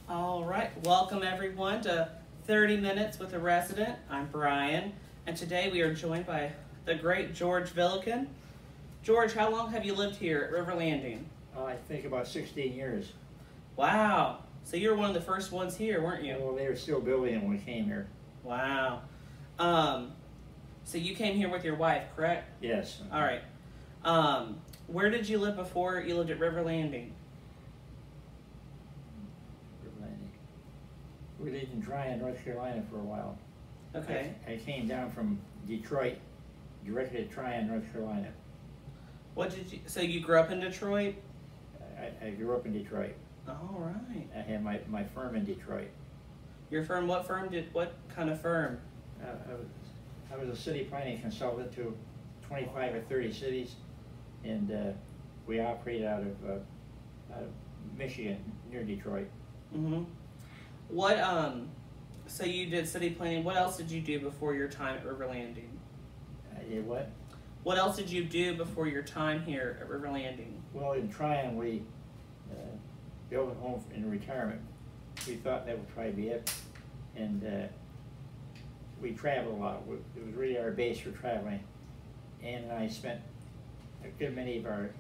All right, welcome everyone to 30 Minutes with a Resident. I'm Brian, and today we are joined by the great George Villiken. George, how long have you lived here at River Landing? I think about 16 years. Wow, so you were one of the first ones here, weren't you? Well, they were still building it when we came here. Wow. So you came here with your wife, correct? Yes. All right. Where did you live before you lived at River Landing? We lived in Tryon, North Carolina for a while. Okay. I came down from Detroit, directly to Tryon, North Carolina. So you grew up in Detroit? I grew up in Detroit. All right. I had my firm in Detroit. Your firm, what kind of firm? I was a city planning consultant to 25 or 30 cities, and we operated out of Michigan, near Detroit. Mm-hmm. So you did city planning. What else did you do before your time at River Landing? I did what? What else did you do before your time here at River Landing? Well, in Tryon, we built a home in retirement. We thought that would probably be it, and we traveled a lot. It was really our base for traveling. Ann and I spent a good many of our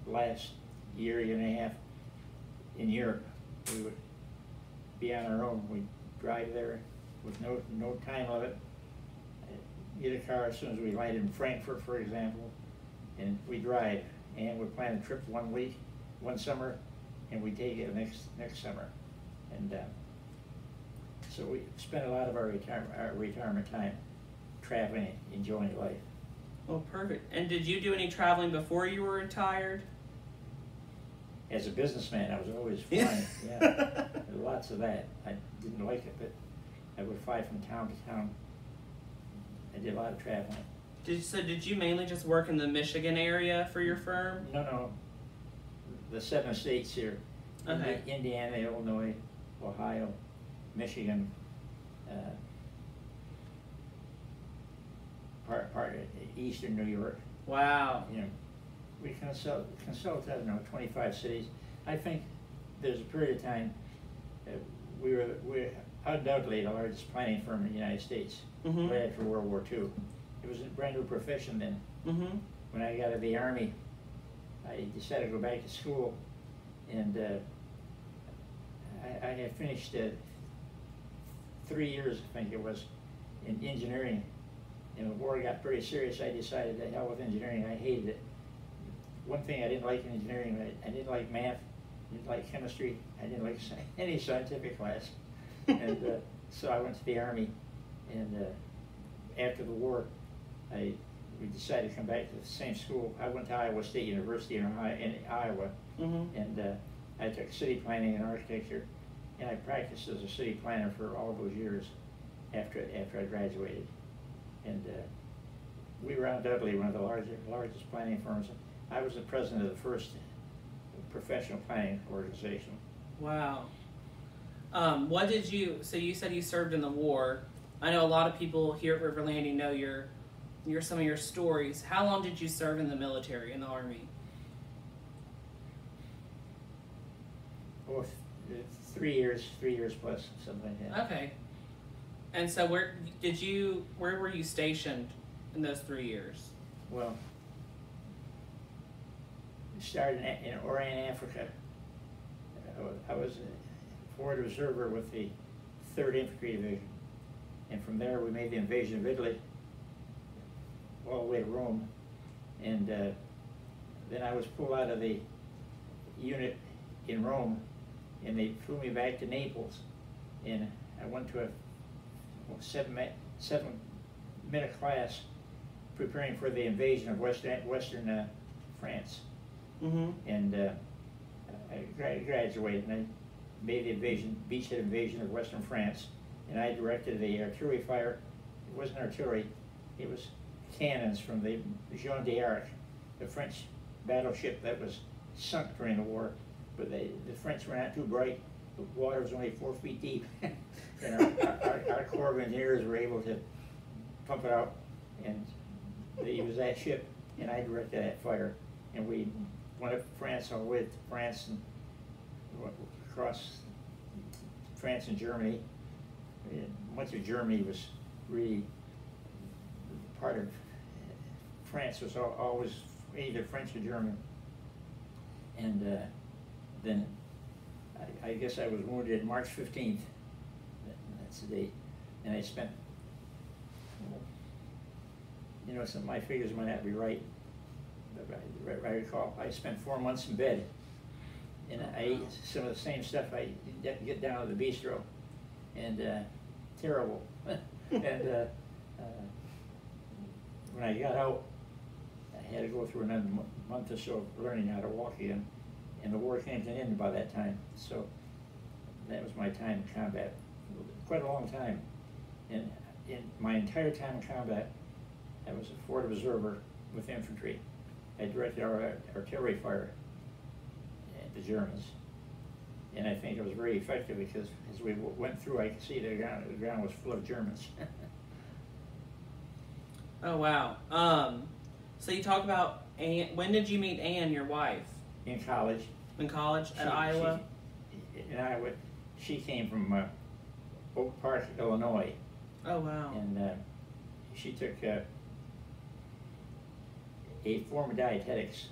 last year and a half in Europe. We would be on our own. We'd drive there with no time limit. Get a car as soon as we landed in Frankfurt, for example, and we drive. And we plan a trip one summer, and we take it next summer. And so we spent a lot of our retirement time traveling, enjoying life. Oh, perfect. And did you do any traveling before you were retired? As a businessman, I was always flying. Yeah, lots of that. I didn't like it, but I would fly from town to town. I did a lot of traveling. Did you mainly just work in the Michigan area for your firm? No. The 7 states here. Okay. Indiana, Illinois, Ohio, Michigan, part of eastern New York. Wow. You know, we consult I don't know, 25 cities. I think there's a period of time we're undoubtedly the largest planning firm in the United States. Mm-hmm. Right after World War II. It was a brand new profession then. Mm-hmm. When I got out of the Army, I decided to go back to school, and I had finished 3 years, I think it was, in engineering. And the war got pretty serious. I decided to hell with engineering. I hated it. One thing I didn't like in engineering, I didn't like math, I didn't like chemistry, I didn't like any scientific class. And so I went to the Army, and after the war, we decided to come back to the same school. I went to Iowa State University in Iowa, Mm-hmm. and I took city planning and architecture, and I practiced as a city planner for all those years after I graduated. And we were undoubtedly one of the largest planning firms. I was the president of the first professional planning organization. Wow. So you said you served in the war. I know a lot of people here at River Landing know some of your stories. How long did you serve in the military, in the Army? Oh, 3 years plus, something like that. Okay. And so where were you stationed in those 3 years? Well, started in Oran, Africa. I was a forward observer with the 3rd Infantry Division. And from there we made the invasion of Italy all the way to Rome. And then I was pulled out of the unit in Rome, and they flew me back to Naples. And I went to a 7-minute class preparing for the invasion of Western France. Mm-hmm. And I graduated, and I made the beachhead invasion of Western France, and I directed the artillery fire. It wasn't artillery, it was cannons from the Jeanne d'Arc, the French battleship that was sunk during the war. But the French were not too bright. The water was only 4 feet deep. And our Corps of Engineers were able to pump it out, and it was that ship, and I directed that fire. And we went up France all the way to France and across France and Germany. And much of Germany was really part of France was always either French or German. And then I guess I was wounded March 15th. That's the date. And I spent, you know, some of my figures might not be right, but I recall I spent 4 months in bed. And I ate some of the same stuff I get down at the bistro. And terrible. And when I got out, I had to go through another month or so of learning how to walk again, and the war came to an end by that time. So that was my time in combat, quite a long time. And in my entire time in combat, I was a forward observer with infantry. I directed our artillery fire at the Germans, and I think it was very effective because as we went through, I could see the ground was full of Germans. Oh wow. So you talk about Ann. When did you meet Ann, your wife? In college. In college at Iowa. In Iowa, she came from Oak Park, Illinois. Oh wow. And she took a form of dietetics.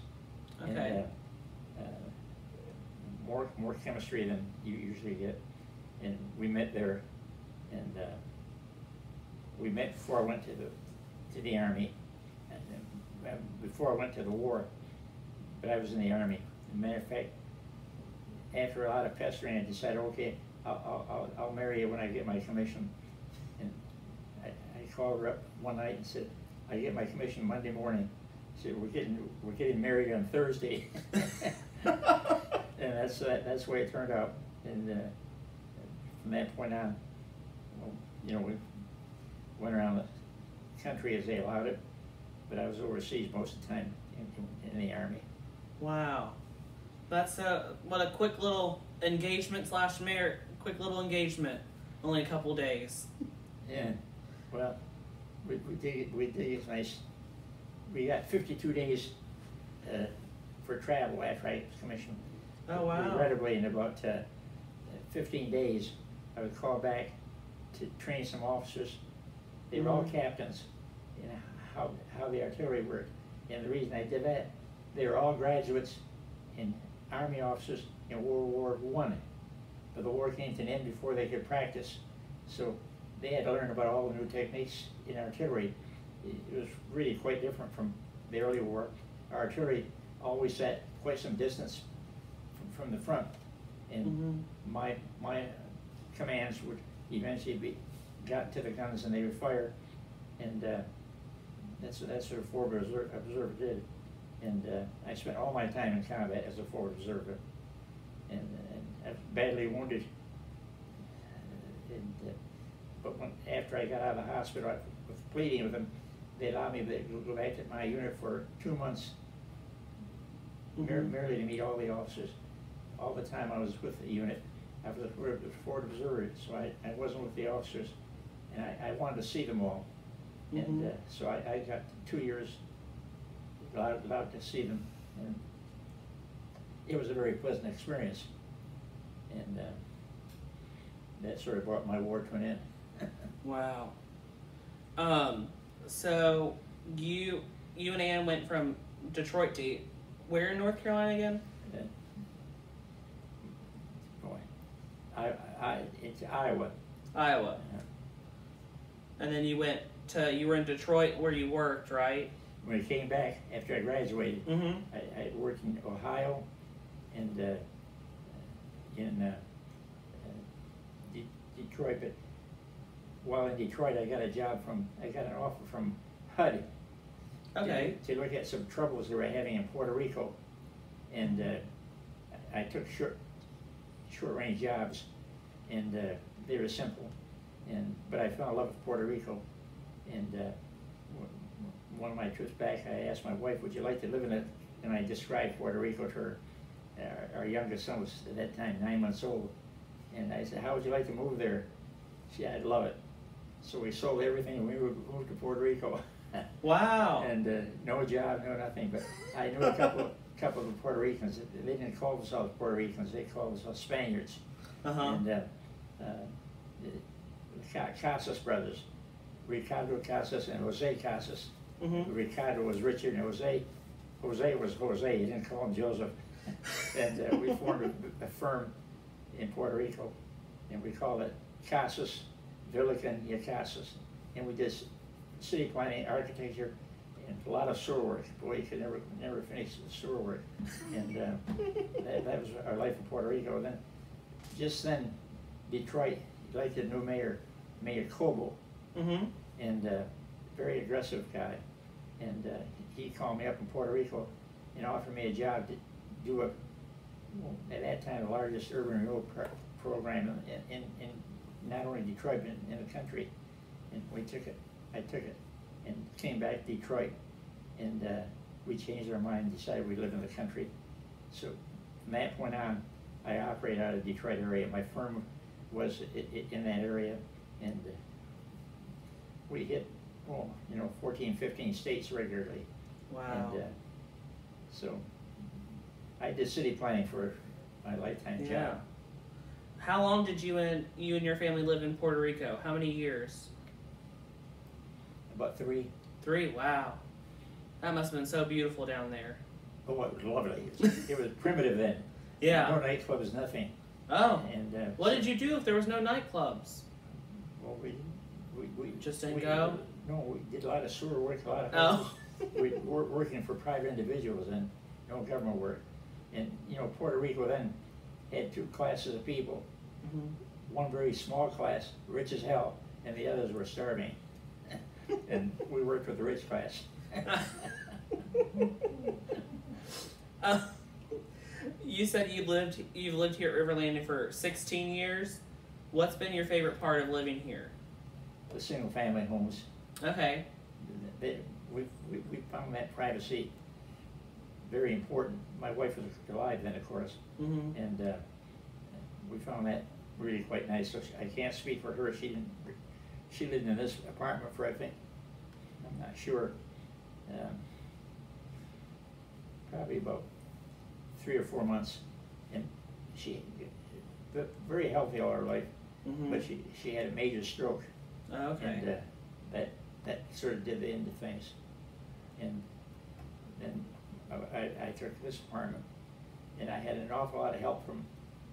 Okay. And more chemistry than you usually get. And we met there, and we met before I went to the Army, and before I went to the war, but I was in the Army. As a matter of fact, after a lot of pestering, I decided, okay, I'll marry you when I get my commission. And I called her up one night and said, I get my commission Monday morning. She said, we're getting married on Thursday. And that's the way it turned out. And from that point on, you know, we went around the country as they allowed it, but I was overseas most of the time in the Army. Wow, that's what a quick little engagement / marriage. Quick little engagement, only a couple days. Yeah, well, we did it nice. We got 52 days for travel after I was commissioned. Oh wow! Regrettably, in about 15 days, I was called back to train some officers. They were all captains in how the artillery worked. And the reason I did that, they were all graduates and Army officers in World War I. But the war came to an end before they could practice. So they had to learn about all the new techniques in artillery. It was really quite different from the early war. Our artillery always sat quite some distance from the front. And my commands would eventually got to the guns and they would fire, and that's what a forward observer did. And I spent all my time in combat as a forward observer, and I was badly wounded. But after I got out of the hospital with pleading with them, they allowed me to go back to my unit for 2 months, merely to meet all the officers. All the time I was with the unit, I was a forward observer, so I wasn't with the officers. And I wanted to see them all. And so I got 2 years allowed to see them. And it was a very pleasant experience. And that sort of brought my war to an end. Wow. So you and Ann went from Detroit to where in North Carolina again? It's Iowa. Iowa. And then you were in Detroit where you worked, right? When I came back after I graduated, I worked in Ohio and in Detroit. But while in Detroit, I got an offer from HUD. Okay. To look at some troubles they were having in Puerto Rico, and I took short-range jobs, and they were simple. But I fell in love with Puerto Rico, and one of my trips back, I asked my wife, "Would you like to live in it?" And I described Puerto Rico to her. Our youngest son was at that time 9 months old, and I said, "How would you like to move there?" She said, "I'd love it." So we sold everything and we moved to Puerto Rico. Wow. And no job, no nothing. But I knew a couple of Puerto Ricans. They didn't call themselves Puerto Ricans; they called themselves Spaniards. And the Casas brothers, Ricardo Casas and Jose Casas. Mm-hmm. Ricardo was Richard, and Jose was Jose. He didn't call him Joseph. And we formed a firm in Puerto Rico, and we called it Casas Villican y Casas. And we did city planning, architecture, and a lot of sewer work. Boy, you could never finish the sewer work. And that was our life in Puerto Rico. And then, just then, Detroit elected a new mayor, Mayor Cobo, Mm-hmm. and very aggressive guy. And he called me up in Puerto Rico and offered me a job to do at that time, the largest urban renewal program in not only Detroit, but in the country. And we took it. I took it and came back to Detroit, and we changed our mind and decided we live in the country. So from that point on, I operate out of the Detroit area. My firm was in that area, and we hit, 14, 15 states regularly. Wow. And so I did city planning for my lifetime job. How long did you and your family live in Puerto Rico? How many years? About 3. 3. Wow. That must have been so beautiful down there. Oh, it was lovely. It was primitive then. Yeah. No nightclubs, nothing. Oh. And what did you do if there was no nightclubs? Well, we Just didn't go? No, we did a lot of sewer work, a lot of Oh. we were working for private individuals and no government work. And Puerto Rico then had 2 classes of people. Mm-hmm. One very small class, rich as hell, and the others were starving. And we worked with the rich class. You said you've lived here at River Landing for 16 years. What's been your favorite part of living here? The single family homes. Okay. We found that privacy very important. My wife was alive then, of course, Mm-hmm. and we found that really quite nice. So I can't speak for her. She lived in this apartment for, I think, I'm not sure, probably about 3 or 4 months, and she very healthy all her life, Mm-hmm. but she had a major stroke. Okay. And that sort of did the end of things. And then I took this apartment, and I had an awful lot of help from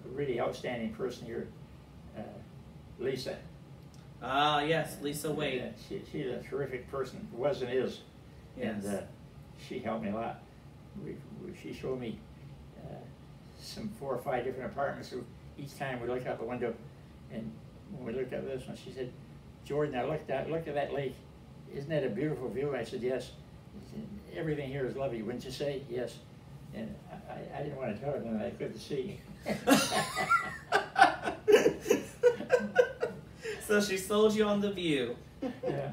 a really outstanding person here, Lisa. Ah, yes, Lisa Wade. She's a terrific person, was and is. Yes. And she helped me a lot. She showed me some 4 or 5 different apartments. So each time we looked out the window, and when we looked at this one, she said, "Jordan, I look at that lake. Isn't that a beautiful view?" I said, "Yes." She said, "Everything here is lovely, wouldn't you say?" "Yes." And I didn't want to tell her that I couldn't see. So she sold you on the view. Yeah.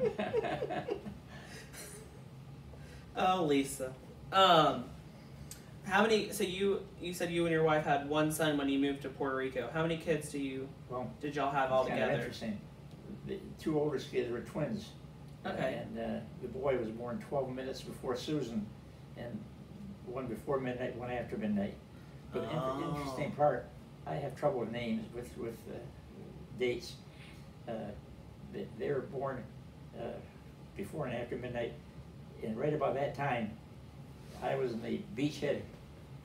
Oh, Lisa. How many? So you said you and your wife had 1 son when you moved to Puerto Rico. How many kids did y'all have all Kind of together? interesting. The 2 oldest kids were twins. Okay. And the boy was born 12 minutes before Susan, and one before midnight, one after midnight. But the interesting part, I have trouble with names, with dates. They were born before and after midnight, and right about that time, I was in the beachhead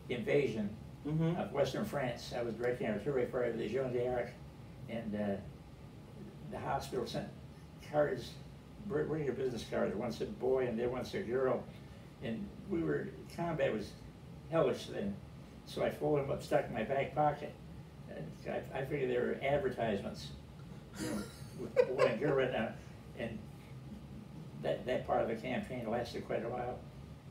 invasion Mm-hmm. of Western France. I was directing artillery fire of the Jean d'Arc, and the hospital sent cards, regular business cards. One said boy, and the other one said girl. And combat was hellish then. So I folded them up, stuck in my back pocket. And I figured they were advertisements, with boy and girl written out. And that part of the campaign lasted quite a while.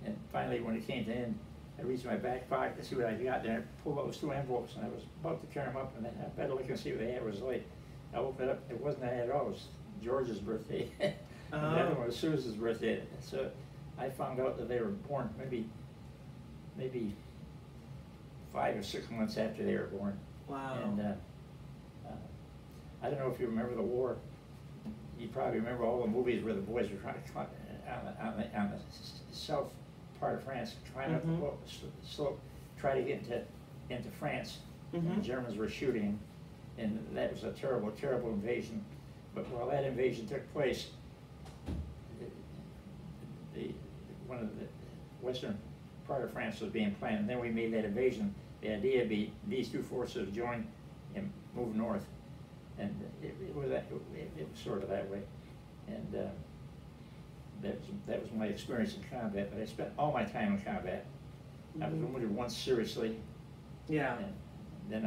And finally, when it came to end, I reached my back pocket to see what I got there. I pulled those 2 envelopes, and I was about to tear them up, and then I better look and see what the ad was like. I opened it up. It wasn't an ad at all. It was George's birthday. And the other one was Susan's birthday. So I found out that they were born maybe 5 or 6 months after they were born. Wow. And I don't know if you remember the war. You probably remember all the movies where the boys were trying to on the south part of France, trying up the slope, try to get into France. Mm-hmm. And the Germans were shooting, and that was a terrible, terrible invasion. But while that invasion took place, one of the western part of France was being planned, and then we made that invasion. The idea would be these two forces would join and move north, and it was sort of that way. And that was my experience in combat. But I spent all my time in combat. I was wounded once seriously. Yeah. And then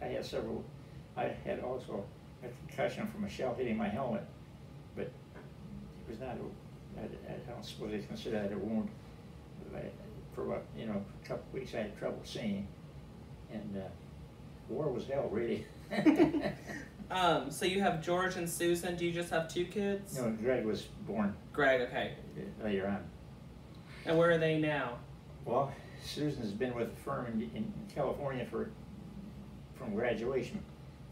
I had several. I had also a concussion from a shell hitting my helmet, but it was not. I don't suppose they consider that a wound. For about, a couple of weeks I had trouble seeing, and war was hell, really. So you have George and Susan. Do you just have 2 kids? No, Greg was born. Greg, okay. Later on. And where are they now? Well, Susan's been with the firm in California from graduation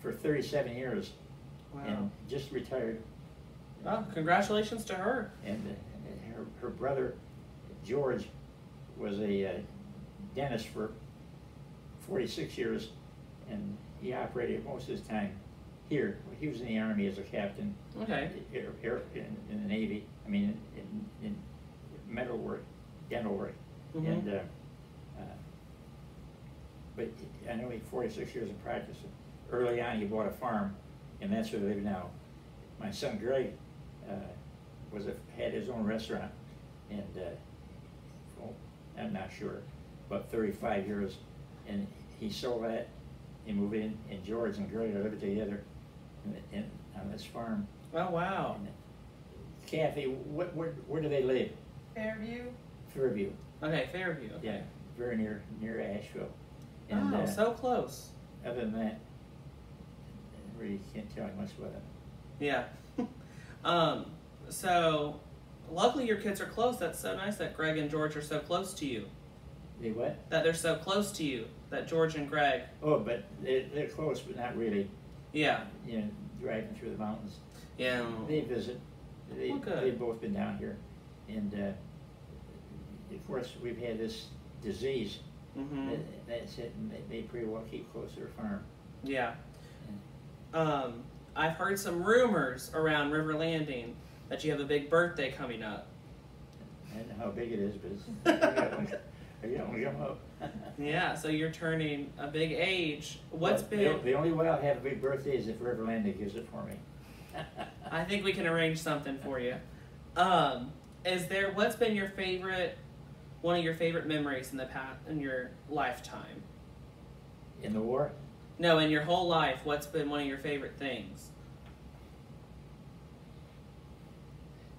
for 37 years. Wow. And just retired. Oh, congratulations to her. And her brother, George, was a dentist for 46 years, and he operated most of his time here. He was in the Army as a captain. Okay. In the Navy. I mean, in metal work, dental work. Mm-hmm. And but I know he 46 years of practice. Early on, he bought a farm, and that's where they live now. My son Greg had his own restaurant, and well, I'm not sure, about 35 years, and he sold that. He moved in, and George and Greg are living together on this farm. Oh, wow. And, Kathy, where do they live? Fairview. Fairview. Okay, Fairview. Okay. Yeah, very near Asheville. And, oh, so close. Other than that, I really can't tell you much about it. Yeah. So, luckily your kids are close. That's so nice that Greg and George are so close to you. They what? That they're so close to you. That George and Greg. Oh, but they're close, but not really. Yeah. Driving through the mountains. Yeah. They visit. Good. They've both been down here. And, of course, we've had this disease. Mm-hmm. That's it, and they pretty well keep close to their farm. Yeah. I've heard some rumors around River Landing that you have a big birthday coming up. I don't know how big it is, but I got one come up. Yeah, so you're turning a big age. The only way I'll have a big birthday is if River Landing gives it for me. I think we can arrange something for you. What's been one of your favorite memories in your lifetime? In the war? No, in your whole life, what's been one of your favorite things?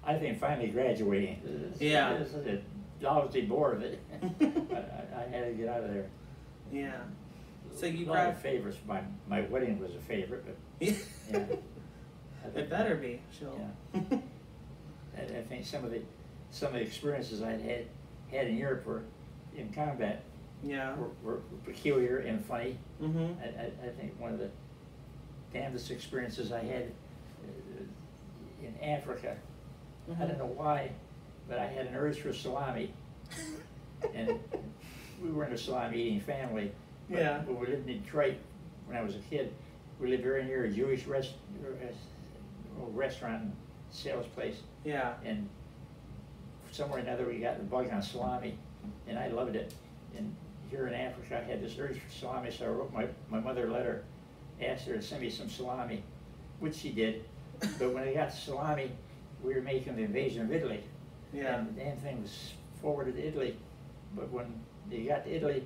I think finally graduating. Yeah. This is a lousy bore of it. I had to get out of there. Yeah. So you a lot of favorites. My wedding was a favorite, but yeah. It better be. Yeah. I think some of the experiences I'd had in Europe were in combat. Yeah. Were peculiar and funny. Mm-hmm. I think one of the damnedest experiences I had in Africa. Mm-hmm. I don't know why, but I had an urge for salami, and we weren't a salami eating family. But, Yeah. But we lived in Detroit when I was a kid. We lived very near a Jewish restaurant and sales place. Yeah. And somewhere or another we got the bug on salami, and I loved it. And here in Africa I had this urge for salami, so I wrote my mother a letter, asked her to send me some salami, which she did. But when I got the salami, we were making the invasion of Italy. Yeah. And the damn thing was forwarded to Italy. But when they got to Italy,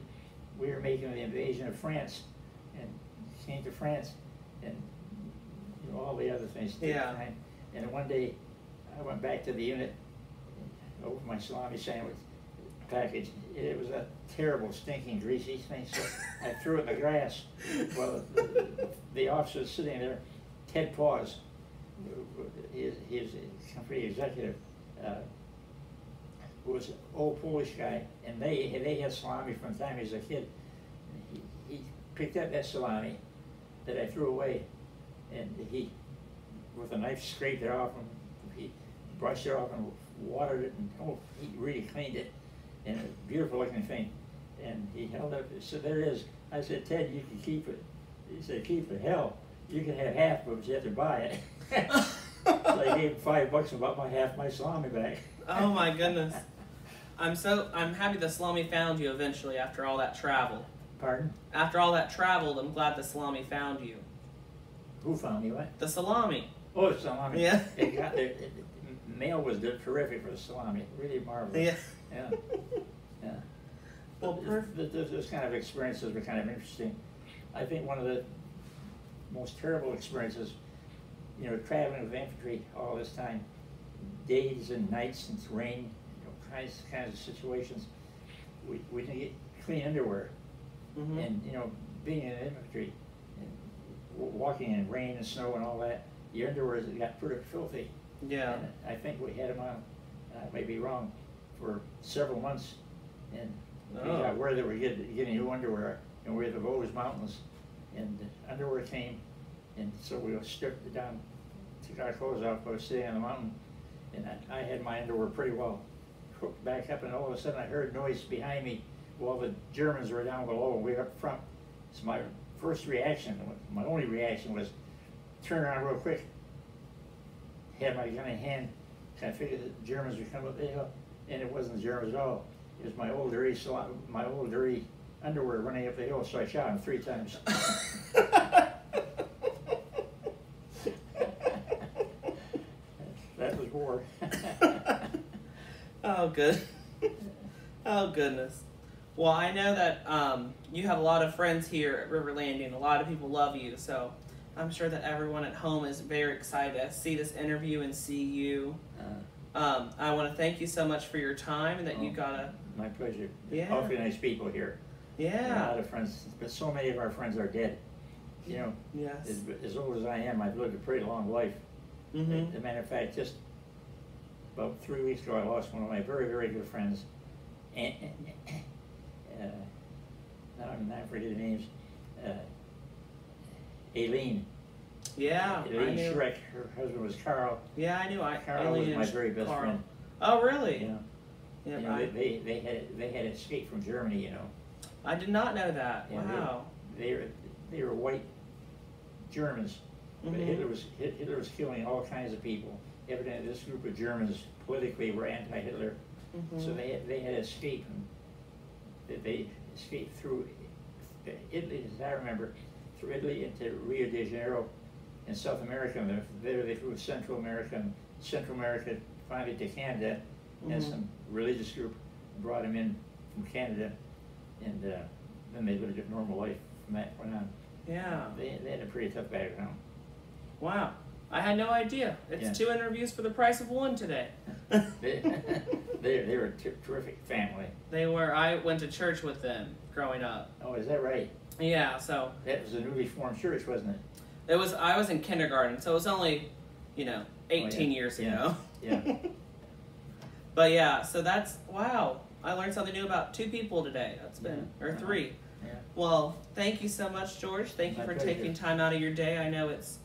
we were making the invasion of France, and came to France, and all the other things took time. And one day, I went back to the unit, opened my salami sandwich package. It was a terrible, stinking, greasy thing, so I threw it in the grass. Well, the officer was sitting there, Ted Paws, he's a company executive, who was an old Polish guy, and they had salami from the time he was a kid. He picked up that salami that I threw away, and he, with a knife, scraped it off, and he brushed it off and watered it, and he really cleaned it, and a beautiful looking thing. And he held up, so there it is. I said, Ted, you can keep it. he said, "Keith, the hell, you can have half of it, but you have to buy it." So I gave him $5 and bought half my salami back. Oh my goodness. I'm happy the salami found you eventually after all that travel. Pardon? After all that travel, I'm glad the salami found you. Who found me? What? The salami. Oh, the salami. Yeah. It got there. Mail was terrific for the salami. Really marvelous. Yeah. Yeah. Yeah. Well, Those kind of experiences were kind of interesting. I think one of the most terrible experiences, you know, traveling with infantry all this time, days and nights and rain, you know, kinds of situations. We didn't get clean underwear, Mm-hmm. and you know, being in infantry, and walking in rain and snow and all that, your underwear got pretty filthy. Yeah. And I think we had them on, I may be wrong, for several months, and we got word that we're getting new underwear, and we're at the Vosges Mountains, and the underwear came, and so we stripped it down, took our clothes off, I was sitting on the mountain, and I had my underwear pretty well hooked back up, and all of a sudden I heard noise behind me while the Germans were down below and we were up front. So my first reaction, my only reaction, was turn around real quick, had my gun in hand, and I figured the Germans would come up the hill, and it wasn't the Germans at all. It was my old dirty underwear running up the hill, so I shot him 3 times. That was war. Oh, good. Oh, goodness. Well, I know that you have a lot of friends here at River Landing. A lot of people love you, so I'm sure that everyone at home is very excited to see this interview and see you. I want to thank you so much for your time and that you got a... My pleasure. Yeah. Awfully nice people here. Yeah. A lot of friends, but so many of our friends are dead. You know, Yes. as old as I am, I've lived a pretty long life. Mm-hmm. As a matter of fact, just about 3 weeks ago, I lost one of my very, very good friends. And now I'm not forgetting the names. Aileen. Yeah. Aileen Schreck. Her husband was Carl. Yeah, I knew. Carl was my very best friend. Oh, really? You know, Yeah. you know, they had escaped from Germany. You know. I did not know that. Yeah, Wow. They were white Germans, but Mm-hmm. Hitler was killing all kinds of people. Evidently, this group of Germans politically were anti-Hitler, Mm-hmm. so they had escaped. And they escaped through Italy, as I remember, through Italy into Rio de Janeiro in South America. And there they flew Central America, finally to Canada, and Mhm. some religious group brought them in from Canada, and then they lived a normal life from that point on. Yeah. They had a pretty tough background. Wow. I had no idea. It's Yeah. 2 interviews for the price of 1 today. They were a terrific family. They were. I went to church with them growing up. Oh, is that right? Yeah. So That was a newly formed church, wasn't it? it was. I was in kindergarten, so it was only, 18 years ago. Yeah. But yeah. So that's wow. I learned something new about 2 people today. That's been Yeah. or 3. Yeah. Well, thank you so much, George. Thank you My for pleasure. taking time out of your day. I know it's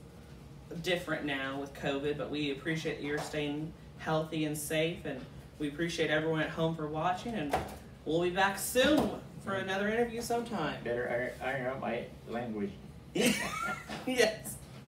different now with COVID, but we appreciate that you're staying healthy and safe, and we appreciate everyone at home for watching, and we'll be back soon for another interview sometime. Better iron out my language. Yes.